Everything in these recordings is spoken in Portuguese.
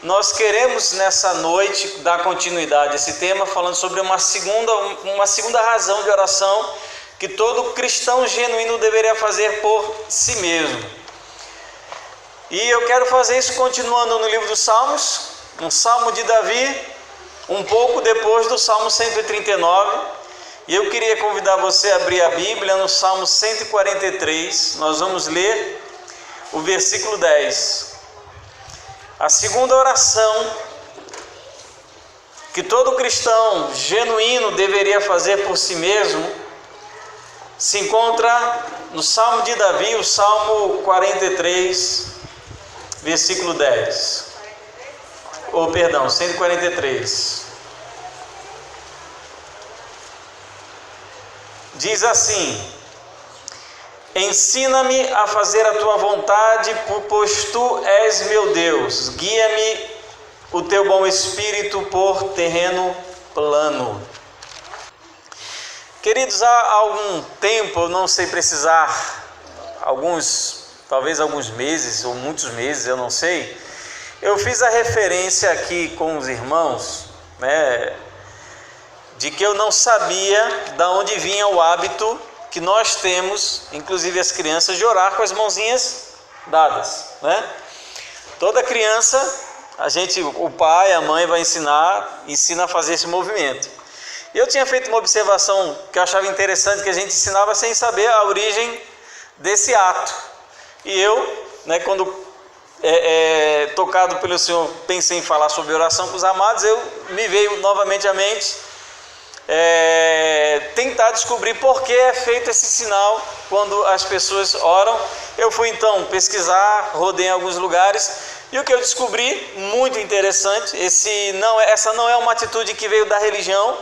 nós queremos nessa noite dar continuidade a esse tema, falando sobre uma segunda razão de oração que todo cristão genuíno deveria fazer por si mesmo. E eu quero fazer isso continuando no livro dos Salmos, um Salmo de Davi, um pouco depois do Salmo 139. E eu queria convidar você a abrir a Bíblia no Salmo 143. Nós vamos ler o versículo 10. A segunda oração que todo cristão genuíno deveria fazer por si mesmo se encontra no Salmo de Davi, o Salmo 43, versículo 10. 143. Diz assim: ensina-me a fazer a tua vontade, pois tu és meu Deus. Guia-me o teu bom espírito por terreno plano. Queridos, há algum tempo, eu não sei precisar, talvez alguns meses ou muitos meses, eu não sei, eu fiz a referência aqui com os irmãos, de que eu não sabia de onde vinha o hábito que nós temos, inclusive as crianças, de orar com as mãozinhas dadas, Toda criança, o pai, a mãe vai ensina a fazer esse movimento. E eu tinha feito uma observação que eu achava interessante, que a gente ensinava sem saber a origem desse ato. E eu, quando tocado pelo Senhor, pensei em falar sobre oração com os amados, me veio novamente à mente tentar descobrir por que é feito esse sinal quando as pessoas oram. Eu fui então pesquisar, rodei em alguns lugares, e o que eu descobri, muito interessante, essa não é uma atitude que veio da religião.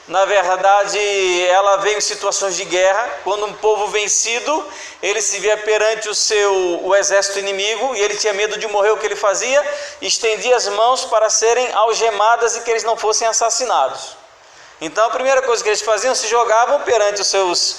Na verdade, ela veio em situações de guerra, quando um povo vencido, ele se via perante o exército inimigo, e ele tinha medo de morrer. O que ele fazia? Estendia as mãos para serem algemadas e que eles não fossem assassinados. Então a primeira coisa que eles faziam, se jogavam perante os seus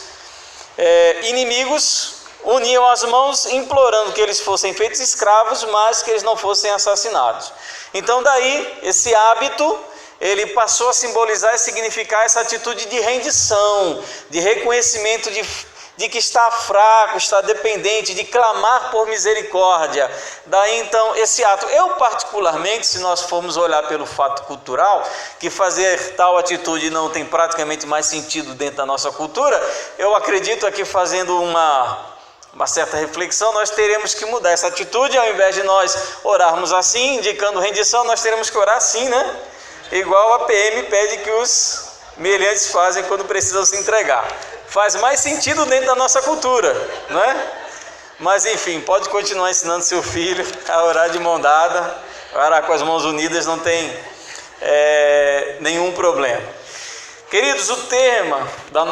inimigos, uniam as mãos implorando que eles fossem feitos escravos, mas que eles não fossem assassinados. Então daí esse hábito, ele passou a simbolizar e significar essa atitude de rendição, de reconhecimento de que está fraco, está dependente, de clamar por misericórdia. Daí então esse ato, eu particularmente, se nós formos olhar pelo fato cultural, que fazer tal atitude não tem praticamente mais sentido dentro da nossa cultura, eu acredito aqui, fazendo uma certa reflexão, nós teremos que mudar essa atitude. Ao invés de nós orarmos assim, indicando rendição, nós teremos que orar assim, igual a PM pede que os meliantes fazem quando precisam se entregar. Faz mais sentido dentro da nossa cultura, Mas enfim, pode continuar ensinando seu filho a orar de mão dada, orar com as mãos unidas, não tem nenhum problema. Queridos, o tema do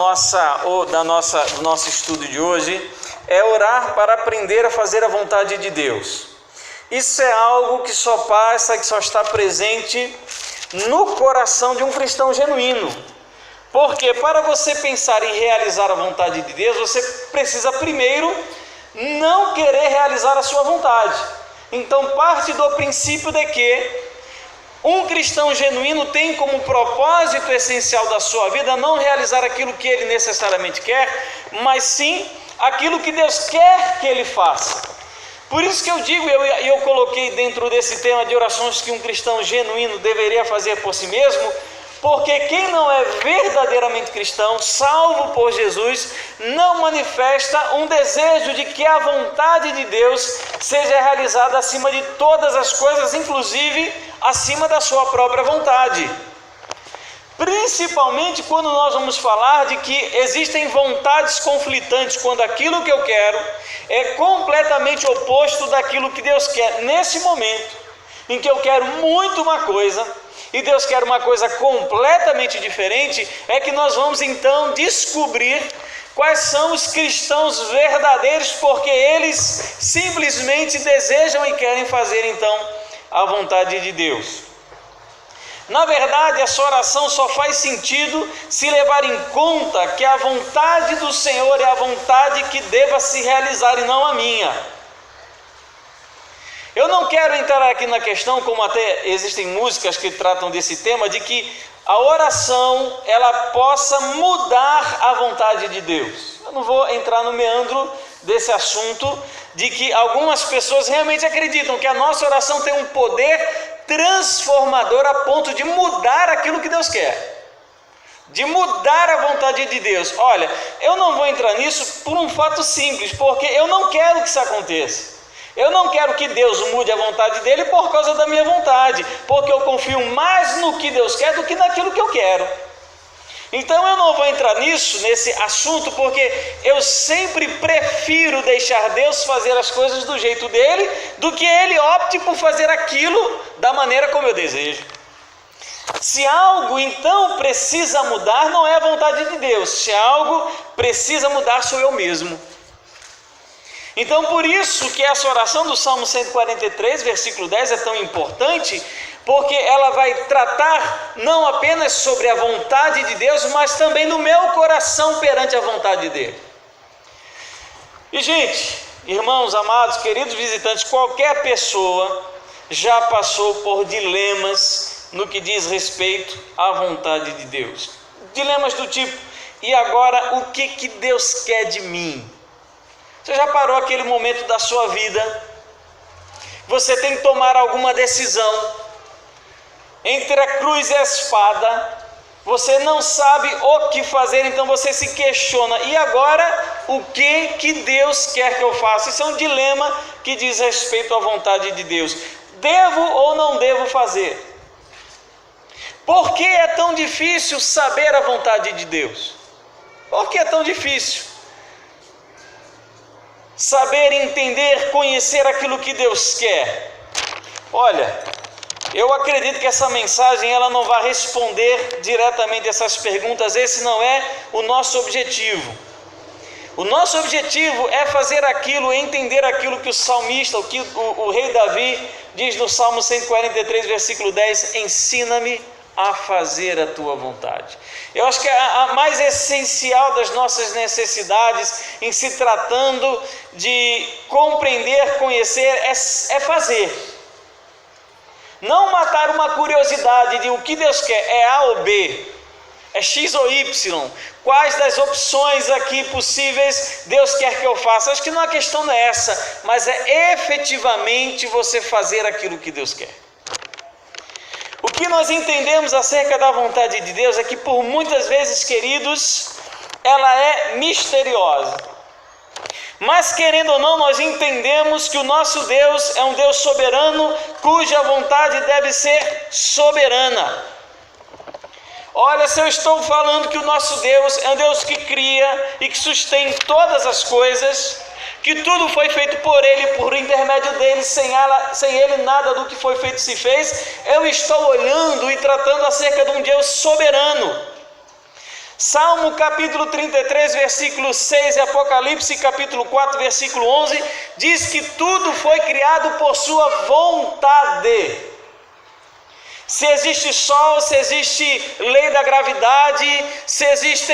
nosso estudo de hoje é orar para aprender a fazer a vontade de Deus. Isso é algo que só está presente no coração de um cristão genuíno. Porque para você pensar em realizar a vontade de Deus, você precisa primeiro não querer realizar a sua vontade. Então parte do princípio de que um cristão genuíno tem como propósito essencial da sua vida não realizar aquilo que ele necessariamente quer, mas sim aquilo que Deus quer que ele faça. Por isso que eu digo, eu coloquei dentro desse tema de orações que um cristão genuíno deveria fazer por si mesmo, porque quem não é verdadeiramente cristão, salvo por Jesus, não manifesta um desejo de que a vontade de Deus seja realizada acima de todas as coisas, inclusive acima da sua própria vontade. Principalmente quando nós vamos falar de que existem vontades conflitantes, quando aquilo que eu quero é completamente oposto daquilo que Deus quer. Nesse momento em que eu quero muito uma coisa e Deus quer uma coisa completamente diferente, é que nós vamos então descobrir quais são os cristãos verdadeiros, porque eles simplesmente desejam e querem fazer então a vontade de Deus. Na verdade, essa oração só faz sentido se levar em conta que a vontade do Senhor é a vontade que deva se realizar e não a minha. Eu não quero entrar aqui na questão, como até existem músicas que tratam desse tema, de que a oração ela possa mudar a vontade de Deus. Eu não vou entrar no meandro desse assunto, de que algumas pessoas realmente acreditam que a nossa oração tem um poder transformador a ponto de mudar aquilo que Deus quer, de mudar a vontade de Deus. Olha, eu não vou entrar nisso por um fato simples, porque eu não quero que isso aconteça. Eu não quero que Deus mude a vontade dele por causa da minha vontade, porque eu confio mais no que Deus quer do que naquilo que eu quero. Então eu não vou entrar nesse assunto, porque eu sempre prefiro deixar Deus fazer as coisas do jeito dele, do que ele opte por fazer aquilo da maneira como eu desejo. Se algo então precisa mudar, não é a vontade de Deus. Se algo precisa mudar, sou eu mesmo. Então por isso que essa oração do Salmo 143, versículo 10 é tão importante, porque ela vai tratar não apenas sobre a vontade de Deus, mas também do meu coração perante a vontade dele. E gente, irmãos, amados, queridos visitantes, qualquer pessoa já passou por dilemas no que diz respeito à vontade de Deus. Dilemas do tipo, e agora o que Deus quer de mim? Você já parou aquele momento da sua vida? Você tem que tomar alguma decisão entre a cruz e a espada. Você não sabe o que fazer, então você se questiona. E agora, o que Deus quer que eu faça? Isso é um dilema que diz respeito à vontade de Deus. Devo ou não devo fazer? Por que é tão difícil saber a vontade de Deus? Por que é tão difícil saber, entender, conhecer aquilo que Deus quer? Olha, eu acredito que essa mensagem ela não vai responder diretamente essas perguntas. Esse não é o nosso objetivo. O nosso objetivo é fazer aquilo, entender aquilo que o salmista, que o rei Davi diz no Salmo 143, versículo 10, ensina-me a fazer a tua vontade. Eu acho que a mais essencial das nossas necessidades em se tratando de compreender, conhecer, é fazer. Não matar uma curiosidade de o que Deus quer, é A ou B, é X ou Y, quais das opções aqui possíveis Deus quer que eu faça. Acho que não a questão não é essa, mas é efetivamente você fazer aquilo que Deus quer. O que nós entendemos acerca da vontade de Deus é que por muitas vezes, queridos, ela é misteriosa. Mas querendo ou não, nós entendemos que o nosso Deus é um Deus soberano, cuja vontade deve ser soberana. Olha, se eu estou falando que o nosso Deus é um Deus que cria e que sustém todas as coisas, que tudo foi feito por Ele, por intermédio dEle, sem Ele nada do que foi feito se fez, eu estou olhando e tratando acerca de um Deus soberano. Salmo capítulo 33, versículo 6 e Apocalipse capítulo 4, versículo 11, diz que tudo foi criado por sua vontade. Se existe sol, se existe lei da gravidade, se existe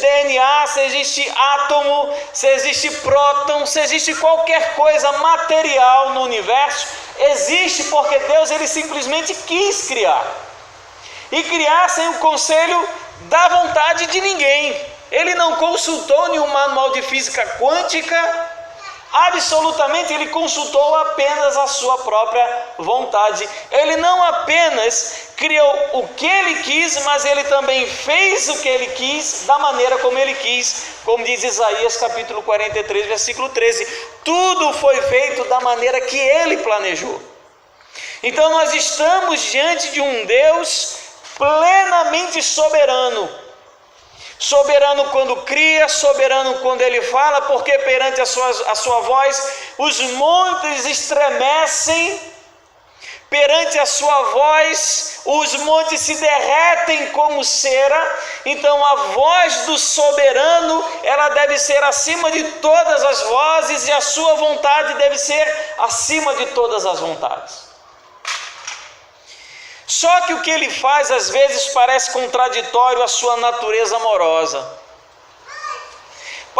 DNA, se existe átomo, se existe próton, se existe qualquer coisa material no universo, existe porque Deus ele simplesmente quis criar. E criar sem o conselho da vontade de ninguém. Ele não consultou nenhum manual de física quântica, absolutamente ele consultou apenas a sua própria vontade. Ele não apenas criou o que ele quis, mas ele também fez o que ele quis, da maneira como ele quis, como diz Isaías capítulo 43, versículo 13. Tudo foi feito da maneira que ele planejou. Então nós estamos diante de um Deus plenamente soberano. Soberano quando cria, soberano quando ele fala, porque perante a sua voz os montes estremecem, perante a sua voz os montes se derretem como cera. Então a voz do soberano, ela deve ser acima de todas as vozes, e a sua vontade deve ser acima de todas as vontades. Só que o que ele faz às vezes parece contraditório à sua natureza amorosa.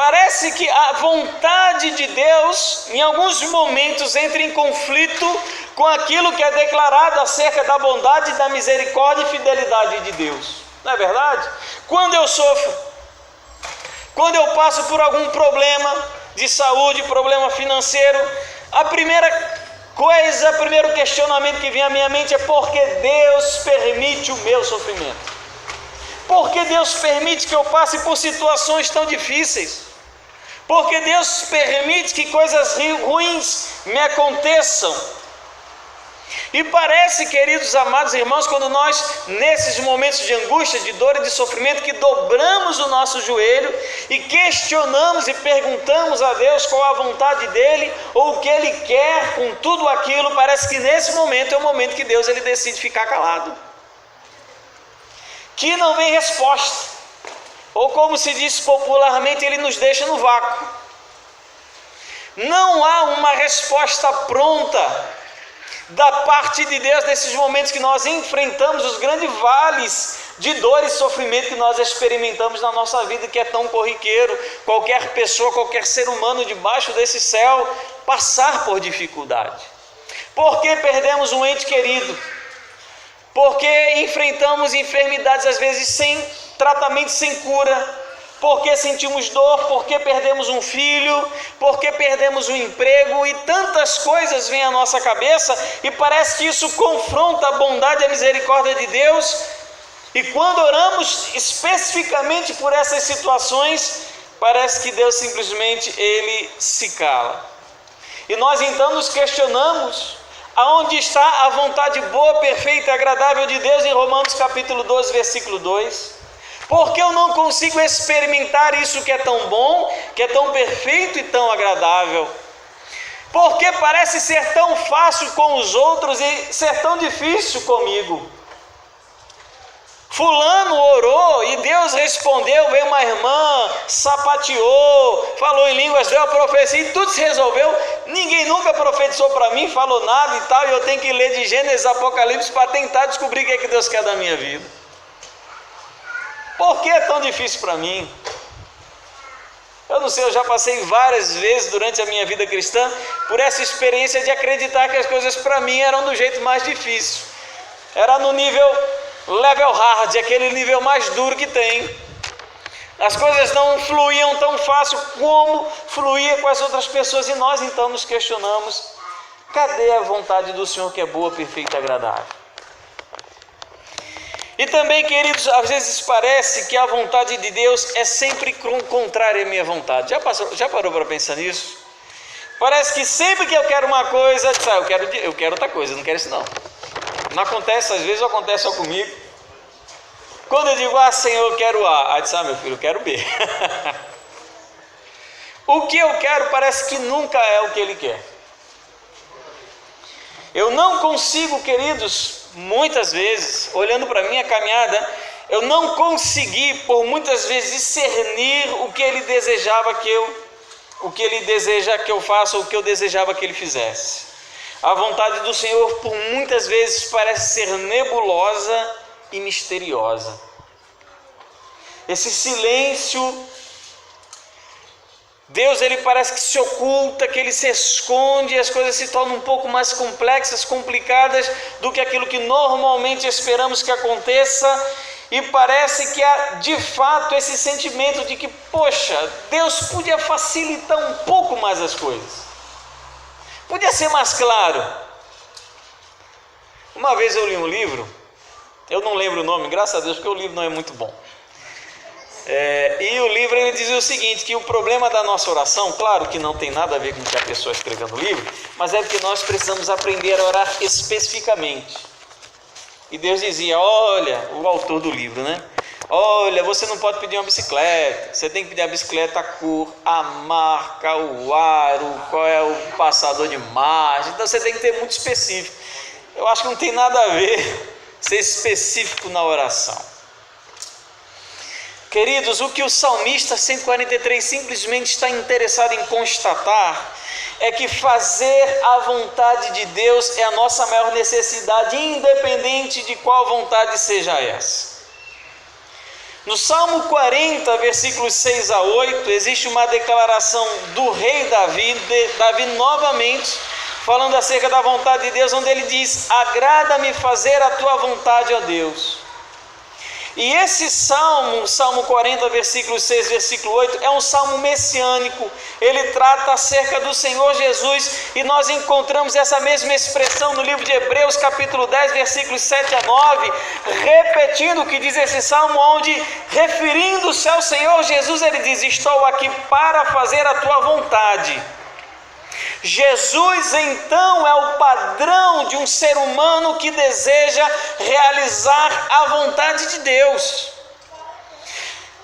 Parece que a vontade de Deus, em alguns momentos, entra em conflito com aquilo que é declarado acerca da bondade, da misericórdia e fidelidade de Deus. Não é verdade? Quando eu sofro, quando eu passo por algum problema de saúde, problema financeiro, a primeiro questionamento que vem à minha mente é: por que Deus permite o meu sofrimento? Por que Deus permite que eu passe por situações tão difíceis? Por que Deus permite que coisas ruins me aconteçam? E parece, queridos amados irmãos, quando nós, nesses momentos de angústia, de dor e de sofrimento, que dobramos o nosso joelho e questionamos e perguntamos a Deus qual a vontade dEle, ou o que Ele quer com tudo aquilo, parece que nesse momento é o momento que Deus ele decide ficar calado, que não vem resposta, ou como se diz popularmente, Ele nos deixa no vácuo. Não há uma resposta pronta da parte de Deus nesses momentos que nós enfrentamos os grandes vales de dor e sofrimento que nós experimentamos na nossa vida, que é tão corriqueiro, qualquer pessoa, qualquer ser humano debaixo desse céu passar por dificuldade. Porque perdemos um ente querido, porque enfrentamos enfermidades às vezes sem tratamento, sem cura, porque sentimos dor, porque perdemos um filho, porque perdemos um emprego, e tantas coisas vêm à nossa cabeça, e parece que isso confronta a bondade e a misericórdia de Deus. E quando oramos especificamente por essas situações, parece que Deus simplesmente ele se cala. E nós então nos questionamos: aonde está a vontade boa, perfeita e agradável de Deus em Romanos capítulo 12, versículo 2? Porque eu não consigo experimentar isso que é tão bom, que é tão perfeito e tão agradável? Porque parece ser tão fácil com os outros e ser tão difícil comigo. Fulano orou e Deus respondeu, veio uma irmã, sapateou, falou em línguas, deu a profecia e tudo se resolveu. Ninguém nunca profetizou para mim, falou nada e tal, e eu tenho que ler de Gênesis, Apocalipse para tentar descobrir o que é que Deus quer da minha vida. Por que é tão difícil para mim? Eu não sei, eu já passei várias vezes durante a minha vida cristã por essa experiência de acreditar que as coisas para mim eram do jeito mais difícil. Era no level hard, aquele nível mais duro que tem. As coisas não fluíam tão fácil como fluía com as outras pessoas, e nós então nos questionamos: cadê a vontade do Senhor que é boa, perfeita e agradável? E também, queridos, às vezes parece que a vontade de Deus é sempre contrária à minha vontade. Já parou para pensar nisso? Parece que sempre que eu quero uma coisa, eu quero outra coisa, não quero isso não. Não acontece, às vezes acontece só comigo. Quando eu digo: Senhor, eu quero A, aí diz: meu filho, eu quero B. O que eu quero parece que nunca é o que Ele quer. Eu não consigo, queridos, muitas vezes, olhando para a minha caminhada, eu não consegui, por muitas vezes, discernir o que Ele desejava o que Ele deseja que eu faça, ou o que eu desejava que Ele fizesse. A vontade do Senhor, por muitas vezes, parece ser nebulosa e misteriosa. Esse silêncio, Deus ele parece que se oculta, que Ele se esconde, e as coisas se tornam um pouco mais complexas, complicadas do que aquilo que normalmente esperamos que aconteça, e parece que há de fato esse sentimento de que, poxa, Deus podia facilitar um pouco mais as coisas, podia ser mais claro. Uma vez eu li um livro, eu não lembro o nome, graças a Deus, porque o livro não é muito bom. E o livro ele dizia o seguinte, que o problema da nossa oração, claro que não tem nada a ver com o que a pessoa escreveu no livro, mas é porque nós precisamos aprender a orar especificamente. E Deus dizia: olha, o autor do livro, né? Olha, você não pode pedir uma bicicleta, você tem que pedir a bicicleta, a cor, a marca, o aro, qual é o passador de margem, então você tem que ter muito específico. Eu acho que não tem nada a ver ser específico na oração. Queridos, o que o salmista 143 simplesmente está interessado em constatar é que fazer a vontade de Deus é a nossa maior necessidade, independente de qual vontade seja essa. No Salmo 40, versículos 6 a 8, existe uma declaração do rei Davi novamente, falando acerca da vontade de Deus, onde ele diz: agrada-me fazer a tua vontade, ó Deus. E esse salmo, Salmo 40, versículo 6, versículo 8, é um salmo messiânico. Ele trata acerca do Senhor Jesus, e nós encontramos essa mesma expressão no livro de Hebreus, capítulo 10, versículos 7 a 9, repetindo o que diz esse salmo, onde, referindo-se ao Senhor Jesus, ele diz: estou aqui para fazer a tua vontade. Jesus, então, é o padrão de um ser humano que deseja realizar a vontade de Deus.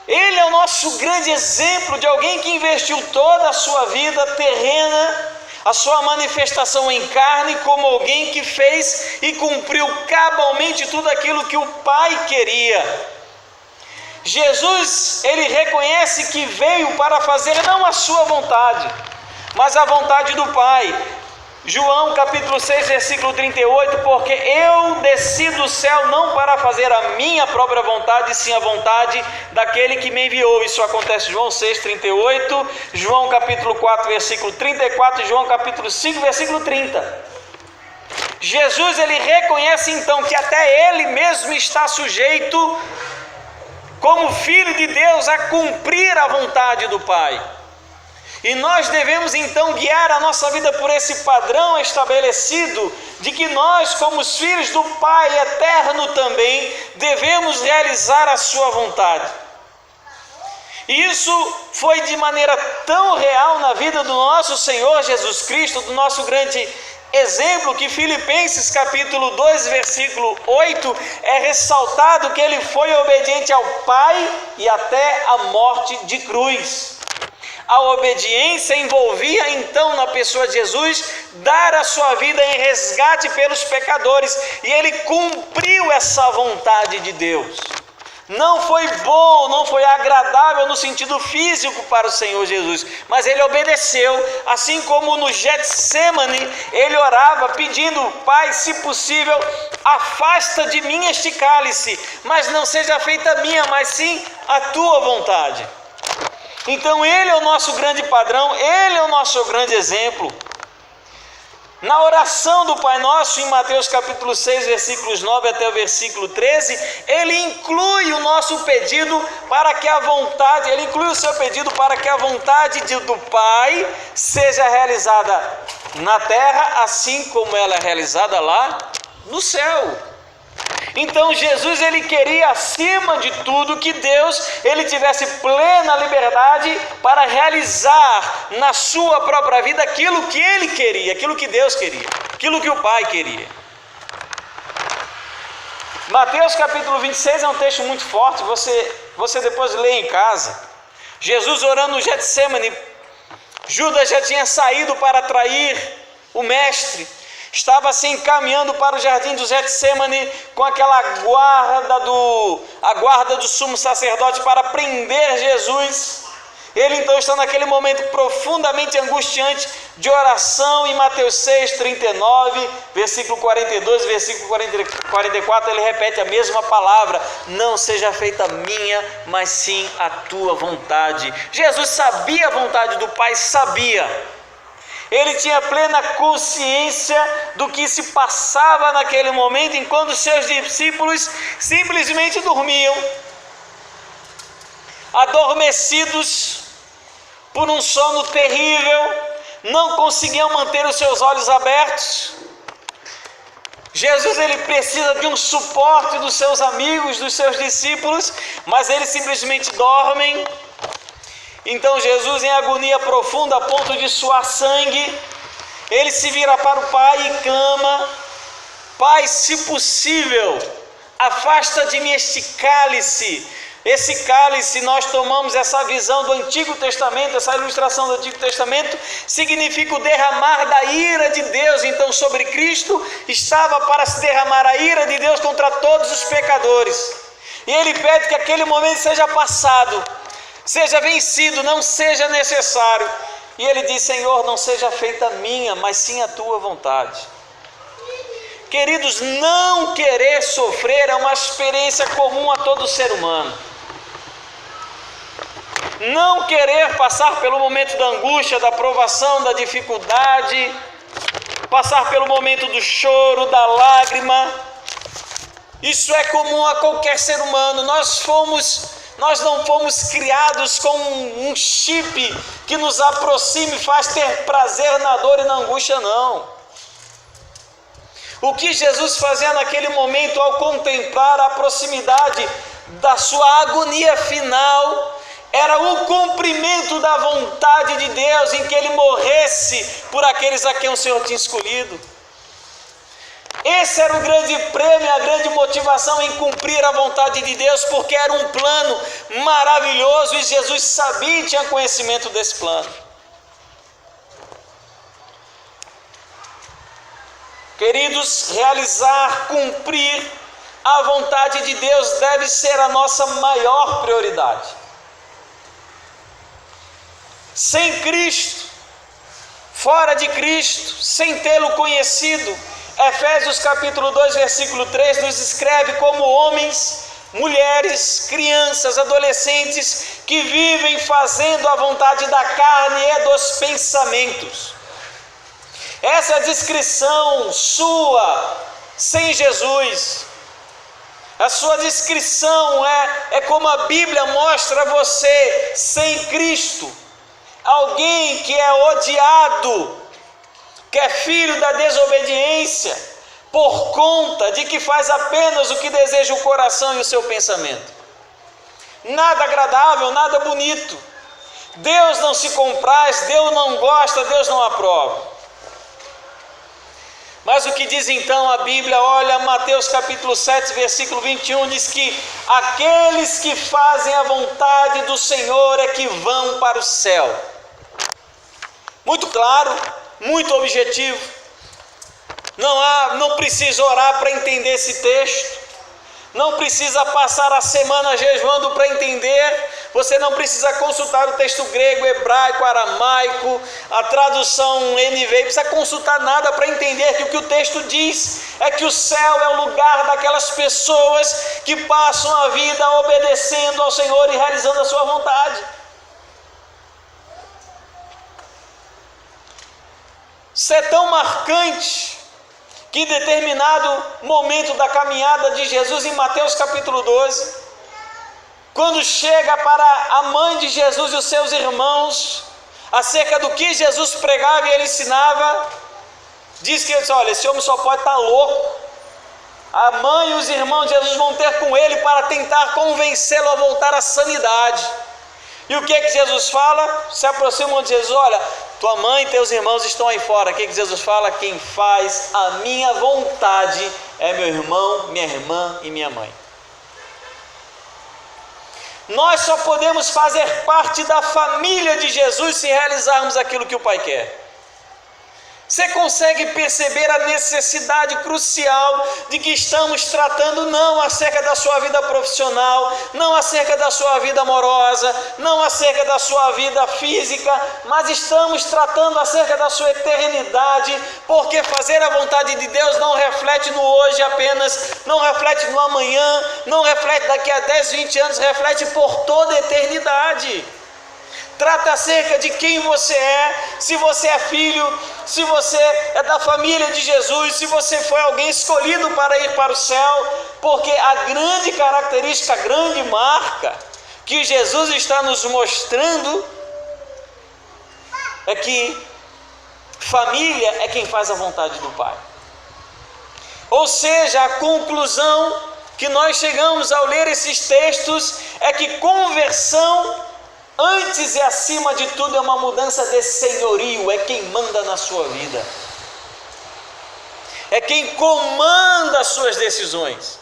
Ele é o nosso grande exemplo de alguém que investiu toda a sua vida terrena, a sua manifestação em carne, como alguém que fez e cumpriu cabalmente tudo aquilo que o Pai queria. Jesus, ele reconhece que veio para fazer não a sua vontade, mas a vontade do Pai. João capítulo 6, versículo 38, porque eu desci do céu não para fazer a minha própria vontade, sim a vontade daquele que me enviou. Isso acontece João 6, 38, João capítulo 4, versículo 34, João capítulo 5, versículo 30. Jesus, ele reconhece então que até ele mesmo está sujeito, como filho de Deus, a cumprir a vontade do Pai. E nós devemos então guiar a nossa vida por esse padrão estabelecido, de que nós, como os filhos do Pai eterno também, devemos realizar a sua vontade. E isso foi de maneira tão real na vida do nosso Senhor Jesus Cristo, do nosso grande exemplo, que Filipenses capítulo 2, versículo 8, é ressaltado que ele foi obediente ao Pai e até a morte de cruz. A obediência envolvia então na pessoa de Jesus dar a sua vida em resgate pelos pecadores, e ele cumpriu essa vontade de Deus. Não foi bom, não foi agradável no sentido físico para o Senhor Jesus, mas ele obedeceu, assim como no Getsemane ele orava pedindo: Pai, se possível, afasta de mim este cálice, mas não seja feita a minha, mas sim a tua vontade. Então ele é o nosso grande padrão, ele é o nosso grande exemplo. Na oração do Pai Nosso, em Mateus capítulo 6, versículos 9 até o versículo 13, ele inclui o nosso pedido para que a vontade, ele inclui o seu pedido para que a vontade do Pai seja realizada na terra, assim como ela é realizada lá no céu. Então Jesus, ele queria acima de tudo que Deus, ele tivesse plena liberdade para realizar na sua própria vida aquilo que ele queria, aquilo que Deus queria, aquilo que o Pai queria. Mateus capítulo 26 é um texto muito forte, você depois lê em casa. Jesus orando no Getsemane, Judas já tinha saído para trair o mestre, estava se encaminhando para o jardim do Getsemane com aquela guarda do sumo sacerdote para prender Jesus. Ele então está naquele momento profundamente angustiante de oração. Em Mateus 6, 39, versículo 42, versículo 44, ele repete a mesma palavra: não seja feita a minha, mas sim a tua vontade. Jesus sabia a vontade do Pai, sabia. Ele tinha plena consciência do que se passava naquele momento, enquanto seus discípulos simplesmente dormiam, adormecidos por um sono terrível, não conseguiam manter os seus olhos abertos. Jesus, ele precisa de um suporte dos seus amigos, dos seus discípulos, mas eles simplesmente dormem. Então Jesus, em agonia profunda, a ponto de suar sangue, ele se vira para o Pai e clama: Pai, se possível, afasta de mim este cálice. Esse cálice, nós tomamos essa visão do Antigo Testamento, essa ilustração do Antigo Testamento, significa o derramar da ira de Deus. Então sobre Cristo estava para se derramar a ira de Deus contra todos os pecadores, e ele pede que aquele momento seja passado, seja vencido, não seja necessário. E ele diz: Senhor, não seja feita a minha, mas sim a tua vontade. Queridos, não querer sofrer é uma experiência comum a todo ser humano. não querer passar pelo momento da angústia, da provação, da dificuldade, passar pelo momento do choro, da lágrima. Isso é comum a qualquer ser humano. Nós não fomos criados com um chip que nos aproxime e faz ter prazer na dor e na angústia, não. O que Jesus fazia naquele momento ao contemplar a proximidade da sua agonia final era o cumprimento da vontade de Deus em que ele morresse por aqueles a quem o Senhor tinha escolhido. Esse era o grande prêmio, a grande motivação em cumprir a vontade de Deus, porque era um plano maravilhoso e Jesus sabia e tinha conhecimento desse plano. Queridos, realizar, cumprir a vontade de Deus deve ser a nossa maior prioridade. Sem Cristo, fora de Cristo, sem tê-lo conhecido, Efésios capítulo 2, versículo 3 nos escreve como homens, mulheres, crianças, adolescentes que vivem fazendo a vontade da carne e dos pensamentos. Essa descrição sua sem Jesus, a sua descrição é como a Bíblia mostra você sem Cristo, alguém que é odiado, que é filho da desobediência, por conta de que faz apenas o que deseja o coração e o seu pensamento. Nada agradável, nada bonito. Deus não se compraz, Deus não gosta, Deus não aprova. Mas o que diz então a Bíblia? Olha, Mateus capítulo 7, versículo 21, diz que aqueles que fazem a vontade do Senhor é que vão para o céu. Muito claro, muito objetivo. Não precisa orar para entender esse texto. Não precisa passar a semana jejuando para entender. Você não precisa consultar o texto grego, hebraico, aramaico, a tradução NVI, não precisa consultar nada para entender que o que o texto diz é que o céu é o lugar daquelas pessoas que passam a vida obedecendo ao Senhor e realizando a sua vontade. Isso é tão marcante que em determinado momento da caminhada de Jesus, em Mateus capítulo 12, quando chega para a mãe de Jesus e os seus irmãos, acerca do que Jesus pregava e ele ensinava, diz que ele disse: olha, esse homem só pode estar louco. A mãe e os irmãos de Jesus vão ter com ele para tentar convencê-lo a voltar à sanidade. E o que é que Jesus fala? Se aproximam de Jesus: olha, tua mãe e teus irmãos estão aí fora. O que é que Jesus fala? Quem faz a minha vontade é meu irmão, minha irmã e minha mãe. Nós só podemos fazer parte da família de Jesus se realizarmos aquilo que o Pai quer. Você consegue perceber a necessidade crucial de que estamos tratando não acerca da sua vida profissional, não acerca da sua vida amorosa, não acerca da sua vida física, mas estamos tratando acerca da sua eternidade, porque fazer a vontade de Deus não reflete no hoje apenas, não reflete no amanhã, não reflete daqui a 10, 20 anos, reflete por toda a eternidade. Trata acerca de quem você é, se você é filho, se você é da família de Jesus, se você foi alguém escolhido para ir para o céu, porque a grande característica, a grande marca que Jesus está nos mostrando é que família é quem faz a vontade do Pai. Ou seja, a conclusão que nós chegamos ao ler esses textos é que conversão, antes e acima de tudo, é uma mudança de senhorio, é quem manda na sua vida, é quem comanda as suas decisões,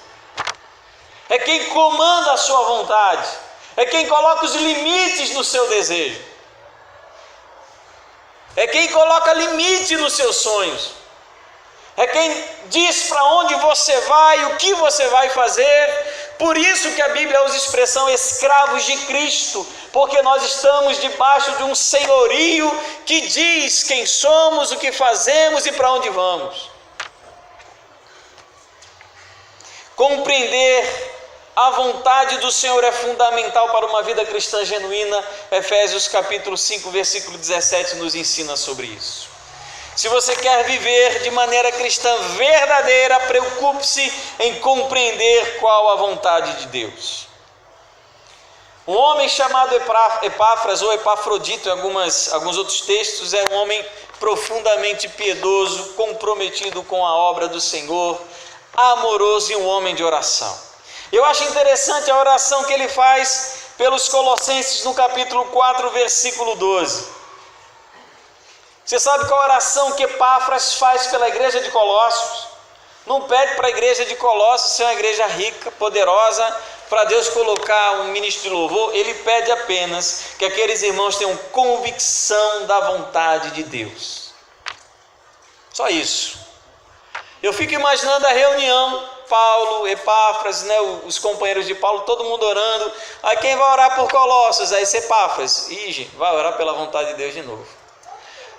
é quem comanda a sua vontade, é quem coloca os limites no seu desejo, é quem coloca limite nos seus sonhos, é quem diz para onde você vai, o que você vai fazer. Por isso que a Bíblia usa a expressão escravos de Cristo, porque nós estamos debaixo de um senhorio que diz quem somos, o que fazemos e para onde vamos. Compreender A vontade do Senhor é fundamental para uma vida cristã genuína. Efésios capítulo 5, versículo 17 nos ensina sobre isso. Se você quer viver de maneira cristã verdadeira, preocupe-se em compreender qual a vontade de Deus. Um homem chamado Epáfras ou Epafrodito, em alguns outros textos, é um homem profundamente piedoso, comprometido com a obra do Senhor, amoroso e um homem de oração. Eu acho interessante a oração que ele faz pelos Colossenses no capítulo 4, versículo 12. Você sabe qual a oração que Epáfras faz pela igreja de Colossos? Não pede para a igreja de Colossos ser uma igreja rica, poderosa, para Deus colocar um ministro de louvor. Ele pede apenas que aqueles irmãos tenham convicção da vontade de Deus. Só isso. Eu fico imaginando a reunião, Paulo, Epáfras, os companheiros de Paulo, todo mundo orando. Aí quem vai orar por Colossos? Aí Epáfras, vai orar pela vontade de Deus de novo.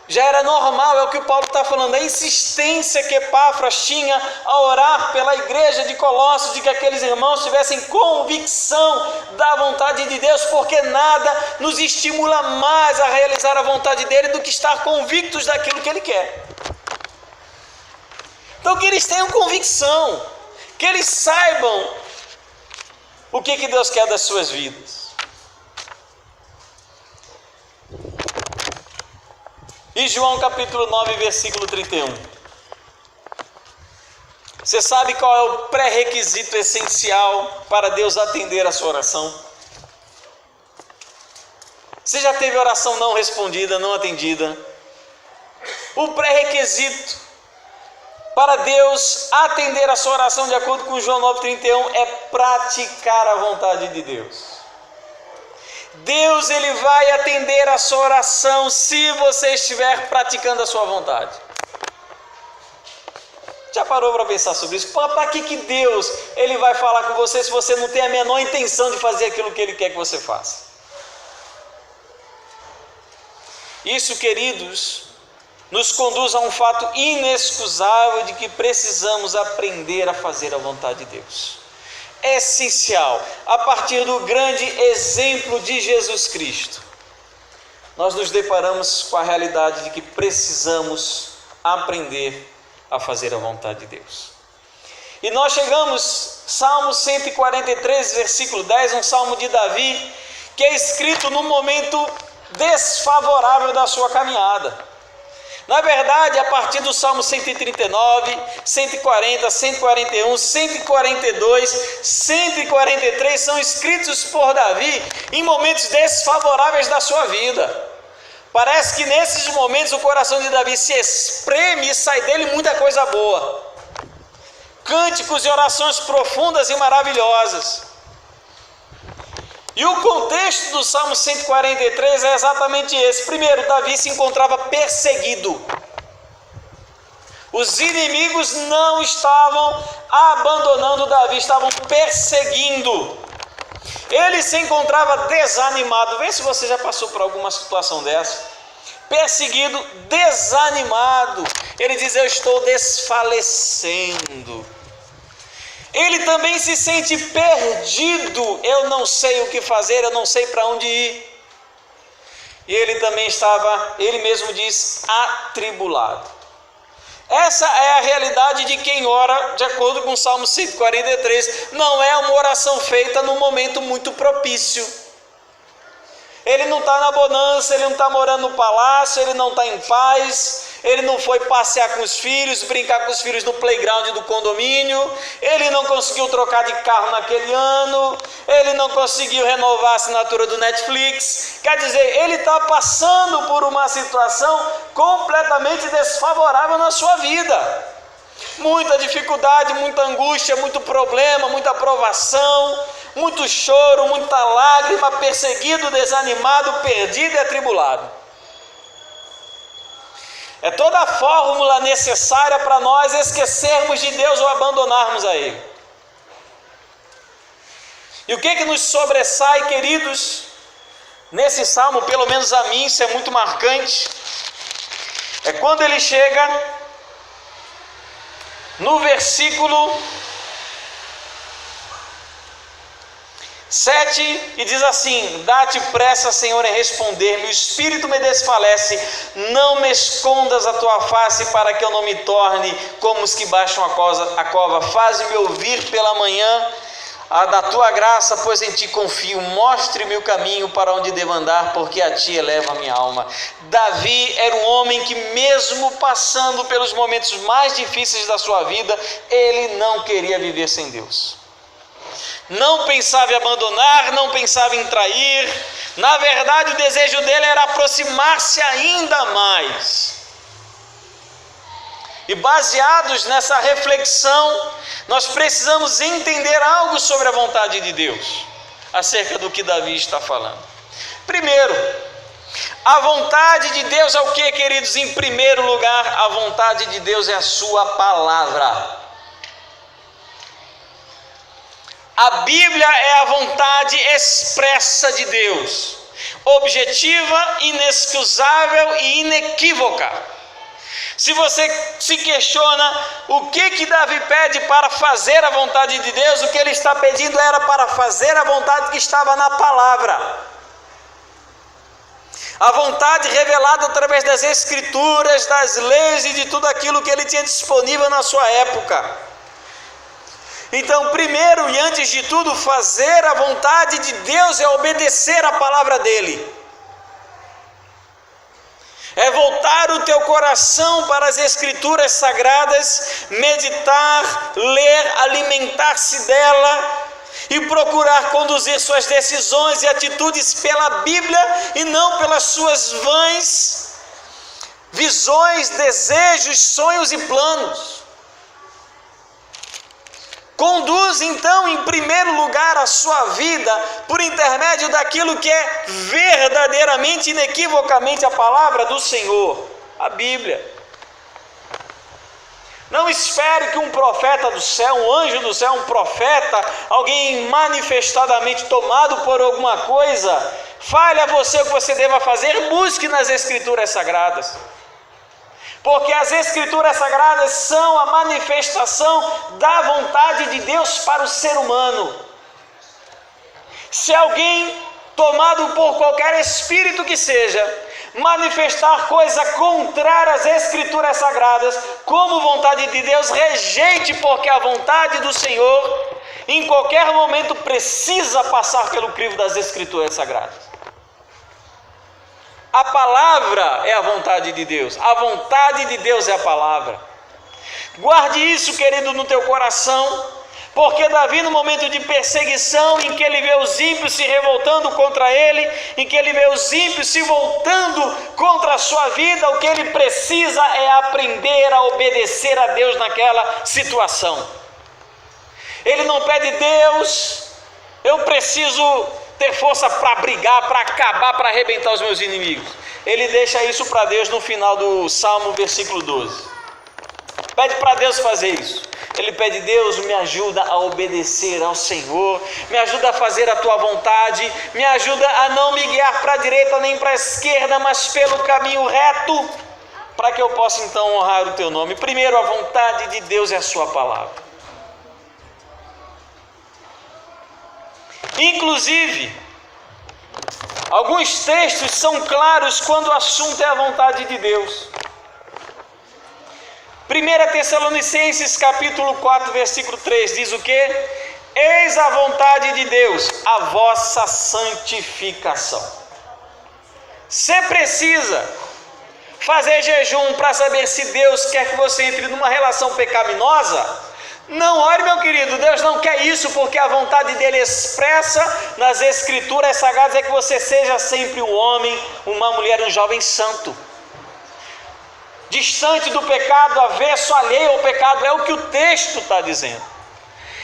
Já era normal, é o que o Paulo está falando, a insistência que Epáfras tinha a orar pela igreja de Colossos, de que aqueles irmãos tivessem convicção da vontade de Deus, porque nada nos estimula mais a realizar a vontade dele do que estar convictos daquilo que ele quer. Então que eles tenham convicção, que eles saibam o que Deus quer das suas vidas. E João capítulo 9, versículo 31. Você sabe qual é o pré-requisito essencial para Deus atender a sua oração? Você já teve oração não respondida, não atendida? O pré-requisito para Deus atender a sua oração, de acordo com João 9,31, é praticar a vontade de Deus. Deus, ele vai atender a sua oração se você estiver praticando a sua vontade. Já parou para pensar sobre isso? Para que Deus ele vai falar com você se você não tem a menor intenção de fazer aquilo que ele quer que você faça? Isso, queridos, nos conduz a um fato inexcusável de que precisamos aprender a fazer a vontade de Deus. É essencial, a partir do grande exemplo de Jesus Cristo, nós nos deparamos com a realidade de que precisamos aprender a fazer a vontade de Deus. E nós chegamos, Salmo 143, versículo 10, um salmo de Davi, que é escrito num momento desfavorável da sua caminhada. Na verdade, a partir do Salmo 139, 140, 141, 142, 143 são escritos por Davi em momentos desfavoráveis da sua vida. Parece que nesses momentos o coração de Davi se espreme e sai dele muita coisa boa. Cânticos e orações profundas e maravilhosas. E o contexto do Salmo 143 é exatamente esse. Primeiro, Davi se encontrava perseguido. Os inimigos não estavam abandonando Davi, estavam perseguindo. Ele se encontrava desanimado. Vê se você já passou por alguma situação dessa. Perseguido, desanimado. Ele diz: eu estou desfalecendo. Ele também se sente perdido. Eu não sei o que fazer, eu não sei para onde ir. E ele também estava, ele mesmo diz, atribulado. Essa é a realidade de quem ora, de acordo com o Salmo 143. Não é uma oração feita num momento muito propício. Ele não está na bonança, ele não está morando no palácio, ele não está em paz, ele não foi passear com os filhos, brincar com os filhos no playground do condomínio, ele não conseguiu trocar de carro naquele ano, ele não conseguiu renovar a assinatura do Netflix. Quer dizer, ele está passando por uma situação completamente desfavorável na sua vida. Muita dificuldade, muita angústia, muito problema, muita provação, muito choro, muita lágrima, perseguido, desanimado, perdido e atribulado. É toda a fórmula necessária para nós esquecermos de Deus ou abandonarmos a Ele. E o que nos sobressai, queridos, nesse salmo, pelo menos a mim, isso é muito marcante, é quando ele chega no versículo 7, e diz assim: dá-te pressa, Senhor, em responder-me, o espírito me desfalece, não me escondas a tua face, para que eu não me torne como os que baixam a cova. Faz-me ouvir pela manhã a da tua graça, pois em ti confio. Mostre-me o caminho para onde devo andar, porque a ti eleva a minha alma. Davi era um homem que, mesmo passando pelos momentos mais difíceis da sua vida, ele não queria viver sem Deus. Não pensava em abandonar, não pensava em trair. Na verdade, o desejo dele era aproximar-se ainda mais. E baseados nessa reflexão, nós precisamos entender algo sobre a vontade de Deus, acerca do que Davi está falando. Primeiro, a vontade de Deus é o que, queridos? Em primeiro lugar, a vontade de Deus é a sua palavra. A Bíblia é a vontade expressa de Deus, objetiva, inexcusável e inequívoca. Se você se questiona o que Davi pede para fazer a vontade de Deus, o que ele está pedindo era para fazer a vontade que estava na palavra. A vontade revelada através das Escrituras, das leis e de tudo aquilo que ele tinha disponível na sua época. Então, primeiro e antes de tudo, fazer a vontade de Deus é obedecer a palavra dele. É voltar o teu coração para as Escrituras sagradas, meditar, ler, alimentar-se dela e procurar conduzir suas decisões e atitudes pela Bíblia e não pelas suas vãs visões, desejos, sonhos e planos. Conduz então em primeiro lugar a sua vida por intermédio daquilo que é verdadeiramente, inequivocamente a palavra do Senhor, a Bíblia. Não espere que um profeta do céu, um anjo do céu, um profeta, alguém manifestadamente tomado por alguma coisa, fale a você o que você deva fazer. Busque nas Escrituras Sagradas. Porque as Escrituras Sagradas são a manifestação da vontade de Deus para o ser humano. Se alguém, tomado por qualquer espírito que seja, manifestar coisa contrária às Escrituras Sagradas, como vontade de Deus, rejeite, porque a vontade do Senhor, em qualquer momento, precisa passar pelo crivo das Escrituras Sagradas. A palavra é a vontade de Deus, a vontade de Deus é a palavra. Guarde isso, querido, no teu coração, porque Davi, no momento de perseguição, em que ele vê os ímpios se revoltando contra ele, em que ele vê os ímpios se voltando contra a sua vida, o que ele precisa é aprender a obedecer a Deus naquela situação. Ele não pede: Deus, eu preciso ter força para brigar, para acabar, para arrebentar os meus inimigos. Ele deixa isso para Deus no final do Salmo, versículo 12. Pede para Deus fazer isso. Ele pede: Deus, me ajuda a obedecer ao Senhor, me ajuda a fazer a tua vontade, me ajuda a não me guiar para a direita nem para a esquerda, mas pelo caminho reto, para que eu possa então honrar o teu nome. Primeiro, a vontade de Deus é a sua palavra. Inclusive, alguns textos são claros quando o assunto é a vontade de Deus. 1 Tessalonicenses capítulo 4, versículo 3 diz o quê? Eis a vontade de Deus, a vossa santificação. Você precisa fazer jejum para saber se Deus quer que você entre numa relação pecaminosa? Não, ore, meu querido, Deus não quer isso, porque a vontade dele expressa nas Escrituras Sagradas é que você seja sempre um homem, uma mulher, um jovem santo, distante do pecado, avesso, alheio ao pecado, é o que o texto está dizendo.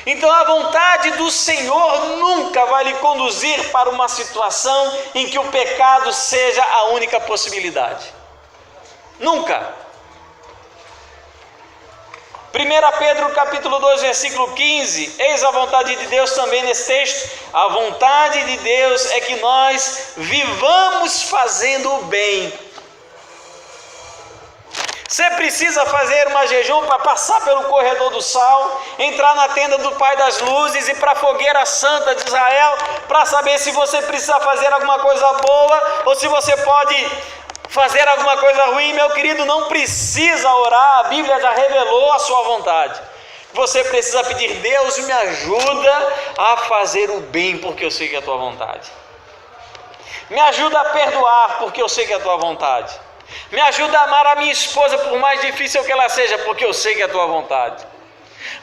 Então a vontade do Senhor nunca vai lhe conduzir para uma situação em que o pecado seja a única possibilidade, nunca. 1 Pedro capítulo 2, versículo 15, eis a vontade de Deus também nesse texto. A vontade de Deus é que nós vivamos fazendo o bem. Você precisa fazer uma jejum para passar pelo corredor do sal, entrar na tenda do Pai das Luzes e para a fogueira santa de Israel, para saber se você precisa fazer alguma coisa boa ou se você pode fazer alguma coisa ruim. Meu querido, não precisa orar, a Bíblia já revelou a sua vontade. Você precisa pedir: Deus, me ajuda a fazer o bem, porque eu sei que é a tua vontade. Me ajuda a perdoar, porque eu sei que é a tua vontade. Me ajuda a amar a minha esposa, por mais difícil que ela seja, porque eu sei que é a tua vontade.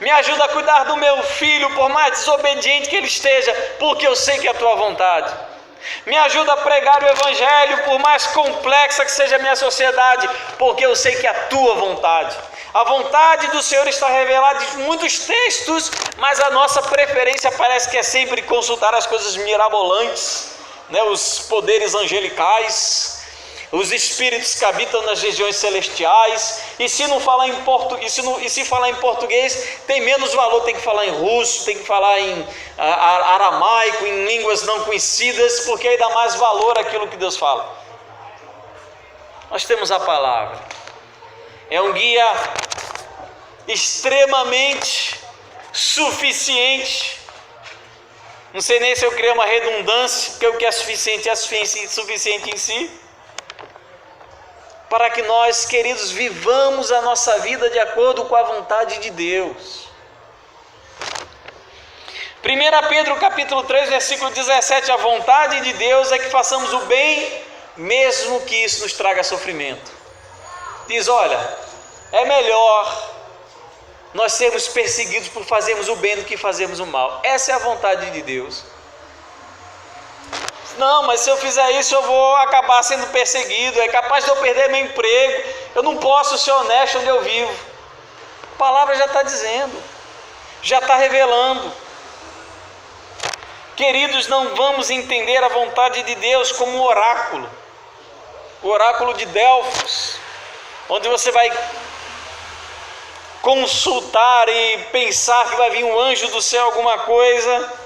Me ajuda a cuidar do meu filho, por mais desobediente que ele esteja, porque eu sei que é a tua vontade. Me ajuda a pregar o Evangelho, por mais complexa que seja a minha sociedade, porque eu sei que é a tua vontade. A vontade do Senhor está revelada em muitos textos, mas a nossa preferência parece que é sempre consultar as coisas mirabolantes, né? Os poderes angelicais, os espíritos que habitam nas regiões celestiais. E se não falar em se falar em português, tem menos valor, tem que falar em russo, tem que falar em aramaico, em línguas não conhecidas, porque aí dá mais valor àquilo que Deus fala. Nós temos a palavra, é um guia extremamente suficiente. Não sei nem se eu criei uma redundância, porque o que é suficiente em si, para que nós, queridos, vivamos a nossa vida de acordo com a vontade de Deus. 1 Pedro capítulo 3, versículo 17, a vontade de Deus é que façamos o bem, mesmo que isso nos traga sofrimento. Diz: olha, é melhor nós sermos perseguidos por fazermos o bem do que fazermos o mal. Essa é a vontade de Deus. Não, mas se eu fizer isso eu vou acabar sendo perseguido, é capaz de eu perder meu emprego, eu não posso ser honesto onde eu vivo. A palavra já está dizendo, já está revelando. Queridos, não vamos entender a vontade de Deus como um oráculo, o oráculo de Delfos, onde você vai consultar e pensar que vai vir um anjo do céu, alguma coisa.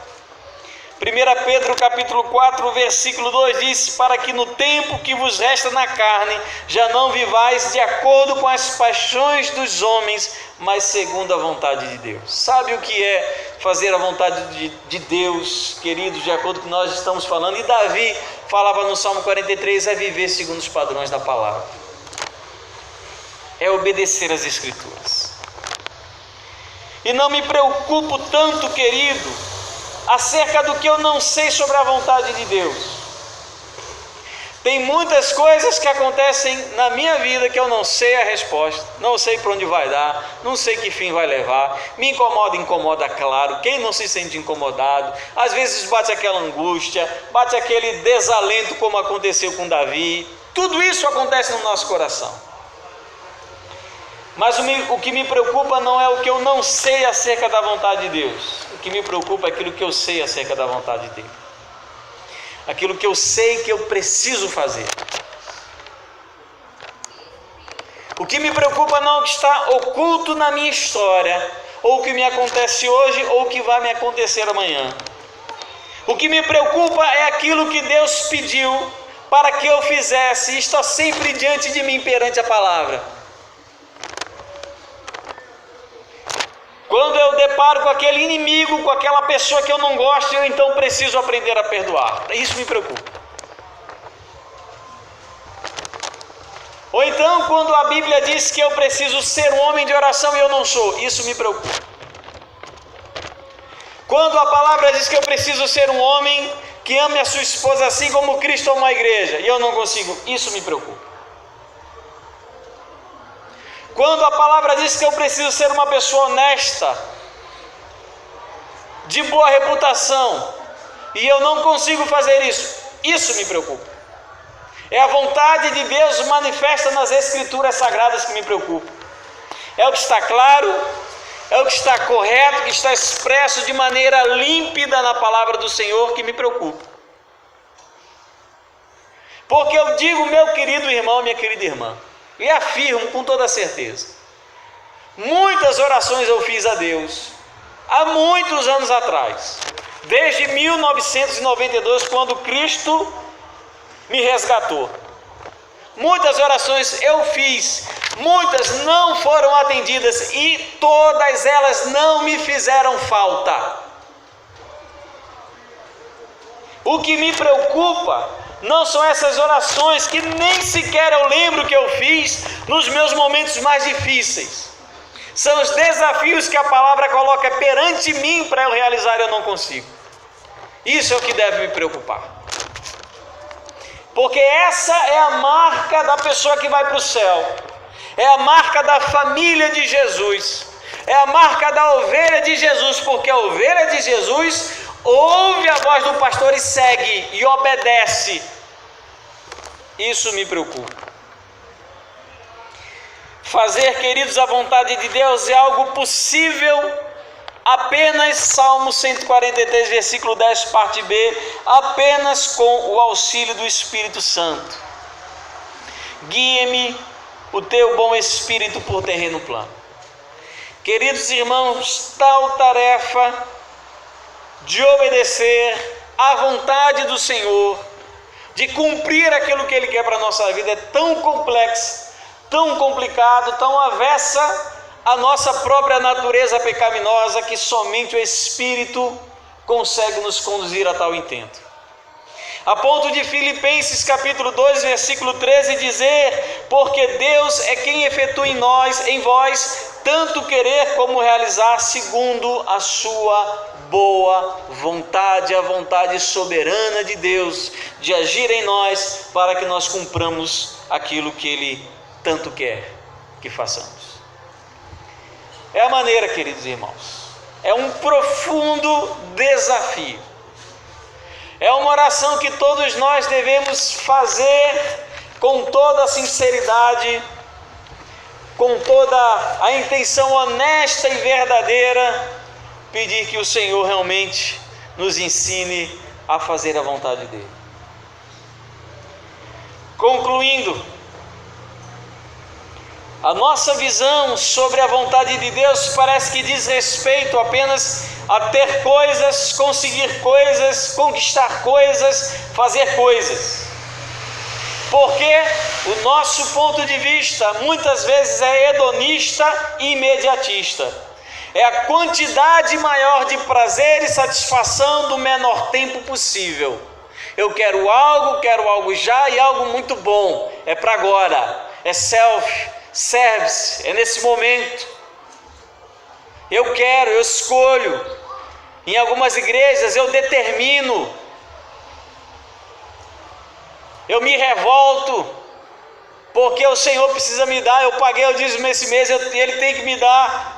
1 Pedro capítulo 4, versículo 2 diz: para que no tempo que vos resta na carne, já não vivais de acordo com as paixões dos homens, mas segundo a vontade de Deus. Sabe o que é fazer a vontade de Deus, queridos, de acordo com o que nós estamos falando? E Davi falava no Salmo 43, é viver segundo os padrões da palavra, é obedecer às Escrituras. E não me preocupo tanto, querido, acerca do que eu não sei sobre a vontade de Deus. Tem muitas coisas que acontecem na minha vida que eu não sei a resposta, não sei para onde vai dar, não sei que fim vai levar. Me incomoda, claro. Quem não se sente incomodado? Às vezes bate aquela angústia, bate aquele desalento, como aconteceu com Davi. Tudo isso acontece no nosso coração. Mas o que me preocupa não é o que eu não sei acerca da vontade de Deus. O que me preocupa é aquilo que eu sei acerca da vontade dele. Aquilo que eu sei que eu preciso fazer. O que me preocupa não é o que está oculto na minha história, ou o que me acontece hoje, ou o que vai me acontecer amanhã. O que me preocupa é aquilo que Deus pediu para que eu fizesse, e está sempre diante de mim perante a palavra. Quando eu deparo com aquele inimigo, com aquela pessoa que eu não gosto, eu então preciso aprender a perdoar. Isso me preocupa. Ou então, quando a Bíblia diz que eu preciso ser um homem de oração e eu não sou, isso me preocupa. Quando a palavra diz que eu preciso ser um homem que ame a sua esposa assim como Cristo ama a igreja, e eu não consigo, isso me preocupa. Quando a palavra diz que eu preciso ser uma pessoa honesta, de boa reputação, e eu não consigo fazer isso, isso me preocupa. É a vontade de Deus manifesta nas Escrituras Sagradas que me preocupa. É o que está claro, é o que está correto, que está expresso de maneira límpida na palavra do Senhor que me preocupa. Porque eu digo, meu querido irmão, minha querida irmã, e afirmo com toda certeza, muitas orações eu fiz a Deus, há muitos anos atrás, desde 1992, quando Cristo me resgatou. muitas orações eu fiz, muitas não foram atendidas e todas elas não me fizeram falta. O que me preocupa não são essas orações que nem sequer eu lembro que eu fiz nos meus momentos mais difíceis. São os desafios que a palavra coloca perante mim para eu realizar e eu não consigo. Isso é o que deve me preocupar. Porque essa é a marca da pessoa que vai para o céu. É a marca da família de Jesus. É a marca da ovelha de Jesus. Porque a ovelha de Jesus ouve a voz do pastor e segue e obedece. Isso me preocupa. Fazer, queridos, a vontade de Deus é algo possível apenas, Salmo 143, versículo 10, parte B, apenas com o auxílio do Espírito Santo. Guia-me o teu bom Espírito por terreno plano. Queridos irmãos, tal tarefa de obedecer à vontade do Senhor, de cumprir aquilo que Ele quer para a nossa vida, é tão complexa, tão complicado, tão avessa à nossa própria natureza pecaminosa, que somente o Espírito consegue nos conduzir a tal intento. A ponto de Filipenses capítulo 2, versículo 13 dizer: porque Deus é quem efetua em vós, tanto querer como realizar, segundo a sua boa vontade, a vontade soberana de Deus, de agir em nós, para que nós cumpramos aquilo que Ele tanto quer que façamos. É a maneira, queridos irmãos, é um profundo desafio. É uma oração que todos nós devemos fazer com toda a sinceridade, com toda a intenção honesta e verdadeira, pedir que o Senhor realmente nos ensine a fazer a vontade dEle. Concluindo, a nossa visão sobre a vontade de Deus parece que diz respeito apenas a ter coisas, conseguir coisas, conquistar coisas, fazer coisas. Porque o nosso ponto de vista muitas vezes é hedonista e imediatista. É a quantidade maior de prazer e satisfação do menor tempo possível. Eu quero algo já e algo muito bom. É para agora, é self-service, é nesse momento. Eu quero, eu escolho. Em algumas igrejas eu determino. Eu me revolto, porque o Senhor precisa me dar. Eu paguei o dízimo esse mês, Ele tem que me dar.